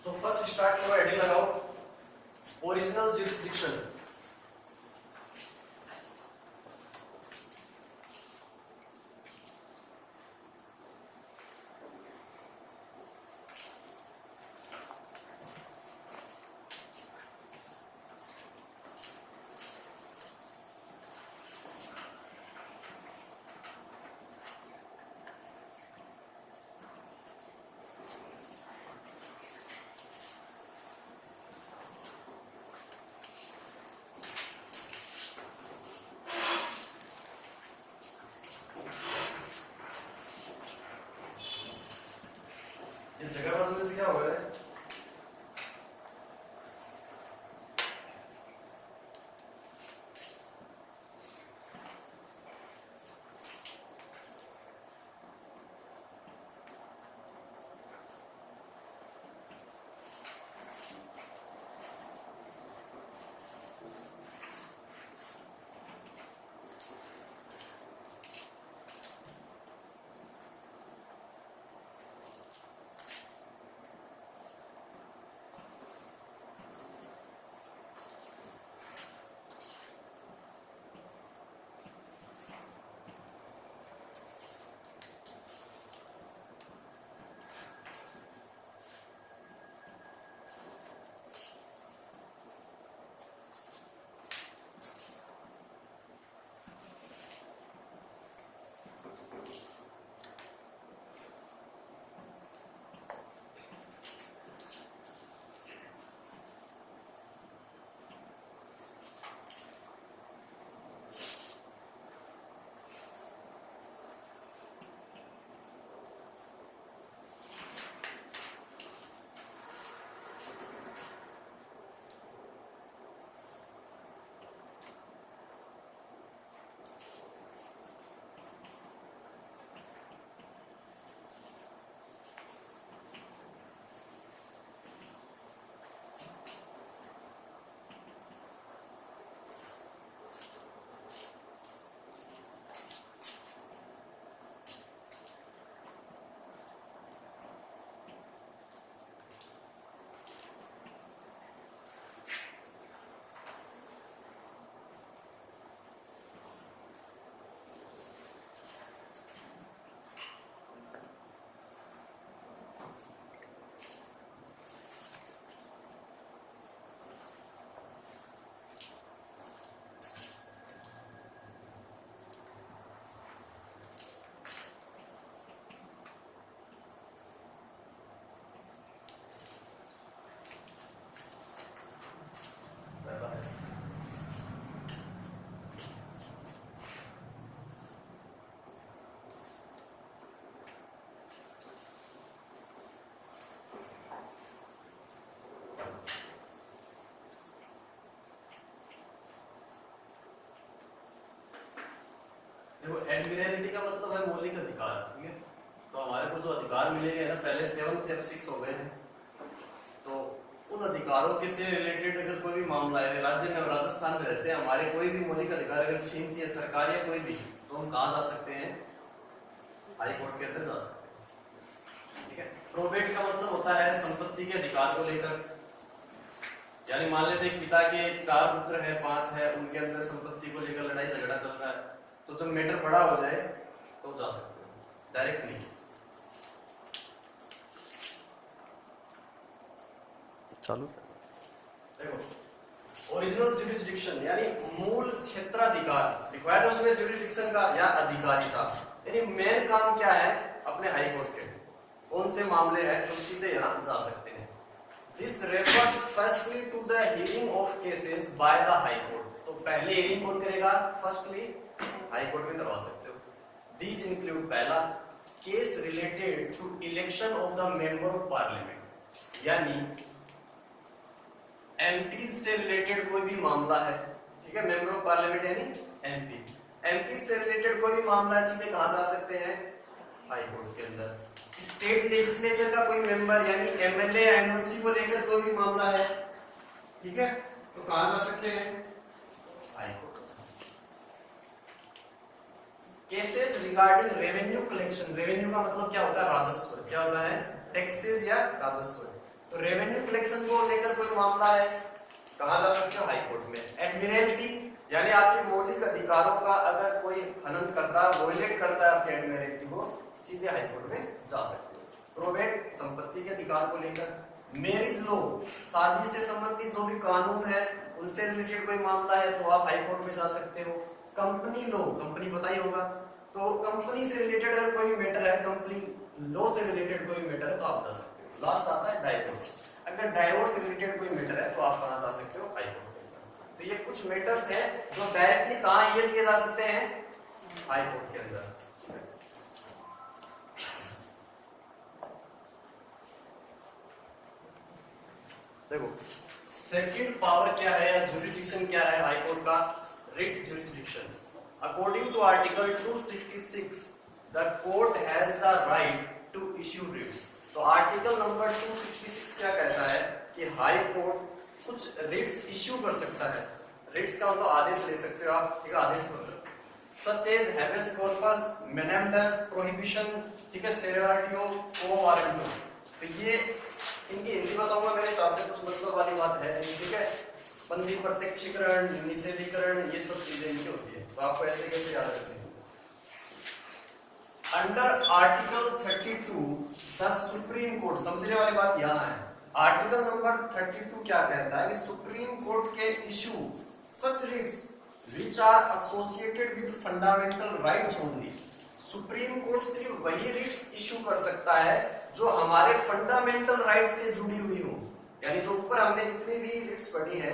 तो first start करो, heading लगाओ ओरिजिनल जुरिस्डिक्शन। इस जगह बदलने से क्या होगा? देखो एडमिनिस्ट्रेटिव का मतलब है मौलिक अधिकार, ठीक है। तो हमारे को जो अधिकार मिलेंगे ना, पहले 7 थे अब 6 हो गए हैं। तो उन अधिकारों के से रिलेटेड अगर कोई भी मामला है, राज्य में राजस्थान में रहते हैं, हमारे कोई भी मौलिक अधिकार अगर छीन दिए सरकार या कोई भी, तो हम कहाँ जा सकते हैं? हाई कोर्ट के अंदर जा सकते हैं, ठीक है। प्रोबेट का मतलब होता है संपत्ति के अधिकार को लेकर, यानी मान लेते पिता के 4 पुत्र है, 5 है, उनके अंदर संपत्ति को लेकर लड़ाई झगड़ा चल रहा है, तो जब मैटर बड़ा हो जाए तो जा सकते हो, डायरेक्ट नहीं। चालू देखो ओरिजिनल जुरिस्डिक्शन यानी मूल क्षेत्राधिकार रिक्वायर्ड उसमें जुरिस्डिक्शन का या अधिकारिता, यानी मेन काम क्या है अपने हाई कोर्ट के, कौन से मामले हैं तो सीधे यहाँ जा सकते हैं। This refers firstly to the hearing of cases by the high court, तो पहले हियरिंग कौन करेगा? फर्स्टली हाई कोर्ट में करवा सकते हो। दीज इंक्लूड पहला case related to election of the member of parliament, यानी एमपी से रिलेटेड कोई भी मामला है, ठीक है। मेंबर ऑफ पार्लियामेंट यानी एमपी, एमपी से रिलेटेड कोई भी मामला है, सीधे कहां जा सकते हैं? हाई कोर्ट के अंदर। स्टेट लेजिस्लेचर का कोई मेंबर यानी एमएलए एमएलसी को लेकर कोई भी मामला है, ठीक है, तो कहां जा सकते हैं? High court. Cases regarding revenue collection, revenue का मतलब क्या होता है? राजस्व। क्या होता है? टैक्सेस या राजस्व। तो रेवेन्यू कलेक्शन को लेकर कोई मामला है, कहाँ जा सकते हो? हाई कोर्ट में। एडमिरल्टी यानी आपके मौलिक अधिकारों का अगर कोई हनन करता है, वोलेट करता है आपके एडमिरल्टी को, सीधे हाई कोर्ट में जा सकते हो। प्रोबेट संपत्ति के अधिकार को लेकर। मैरिज लॉ शादी से संबंधित जो भी कानून है उनसे रिलेटेड कोई मामला है तो आप हाई कोर्ट में जा सकते हो। कंपनी लॉ, कंपनी पता ही होगा, तो कंपनी से रिलेटेड अगर कोई मैटर है, कंपनी लॉ से रिलेटेड कोई मैटर है तो आप जा सकते हो। लास्ट आता है डाइवोर्स। अगर डाइवोर्स से रिलेटेड कोई मैटर है तो आप कहां जा सकते हो? हाई कोर्ट में। तो ये कुछ मैटर्स हैं जो डायरेक्टली कहां ये किए जा सकते हैं? हाई कोर्ट के अंदर। देखो सेकंड पावर क्या है या जुरिडिक्शन क्या है हाई कोर्ट का? Writ jurisdiction. According to article 266 the court has the right to issue writs. तो आर्टिकल नंबर 266 क्या कहता है कि हाई कोर्ट कुछ रिट्स इश्यू कर सकता है। रिट्स का मतलब आदेश ले सकते हो आप, ठीक है, आदेश मतलब सच एज हैबेस कॉर्पस, मेनेंडस, प्रोहिबिशन, ठीक है, सेरेवाटियो, को वारंटो। तो ये इनकी हिंदी बताऊंगा मेरे हिसाब से कुछ मतलब वाली बात है, ठीक है। बंदी प्रत्यक्षीकरण, निषेधीकरण, ये सब चीजें इनकी होती है, तो आपको ऐसे कैसे याद रखते हैं? Under article 32 the supreme court, समझने वाली बात यहाँ है। आर्टिकल नंबर 32 क्या कहता है कि सुप्रीम कोर्ट के issue such writs which are associated with fundamental rights only। Supreme court सिर्फ वही रिट्स इशू कर सकता है जो हमारे फंडामेंटल राइट्स से जुड़ी हुई हो। यानी जो ऊपर हमने जितनी भी रिट्स पढ़ी है,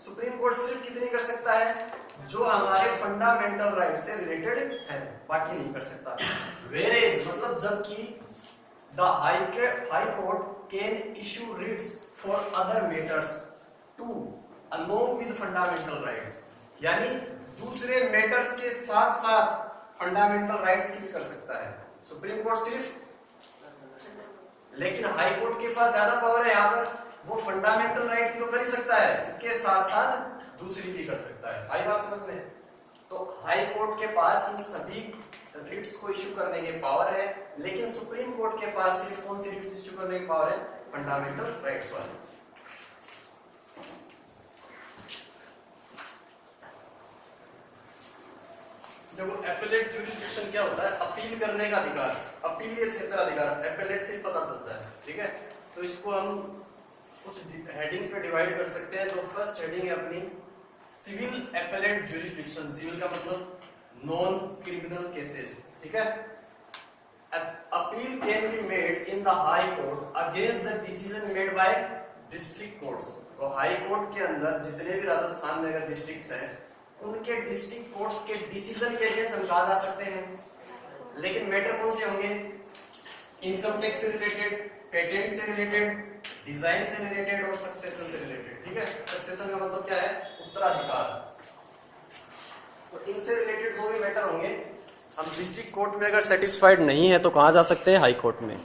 सुप्रीम कोर्ट सिर्फ कितनी कर सकता है? जो हमारे फंडामेंटल राइट से रिलेटेड है, बाकी नहीं कर सकता। वेरेज मतलब जबकि the high court can issue writs for other matters too along with fundamental rights. यानी दूसरे मैटर्स के साथ साथ फंडामेंटल राइट्स की भी कर सकता है सुप्रीम कोर्ट सिर्फ, लेकिन हाई कोर्ट के पास ज्यादा पावर है यहाँ पर, वो फंडामेंटल राइट की तो कर ही सकता है, इसके साथ साथ दूसरी भी कर सकता है। आई बात समझ में? तो हाई कोर्ट के पास इन सभी रिट्स को इश्यू करने की पावर है, लेकिन सुप्रीम कोर्ट के पास सिर्फ कौन सी रिट्स इश्यू करने की पावर है? फंडामेंटल राइट्स वाली। देखो एपेलेट जुरिडिक्शन क्या होता है? अपील करने का अधिकार, अपीलीय क्षेत्र अधिकार, एपेलेट से पता चलता है, ठीक है। तो इसको हम कुछ हेडिंग्स में डिवाइड कर सकते हैं। तो फर्स्ट हेडिंग है अपनी सिविल एपेलेट जुरिडिक्शन। सिविल का मतलब नॉन क्रिमिनल केसेस, ठीक है। Appeal can be made in the high court against the decision made by district courts. तो हाई कोर्ट के अंदर जितने भी राजस्थान में अगर डिस्ट्रिक्ट्स हैं, उनके डिस्ट्रिक्ट कोर्ट्स के डिसीजन के अगेंस्ट हम कहा जा सकते हैं। लेकिन मैटर कौन से होंगे? इनकम टैक्स से रिलेटेड, पेटेंट से रिलेटेड, डिजाइन से रिलेटेड और सक्सेशन से रिलेटेड, ठीक है। सक्सेशन का मतलब क्या है? उत्तराधिकार। तो इनसे रिलेटेड जो भी मैटर होंगे, हम डिस्ट्रिक्ट कोर्ट में अगर सेटिस्फाइड नहीं है तो कहाँ जा सकते हैं? हाई कोर्ट में।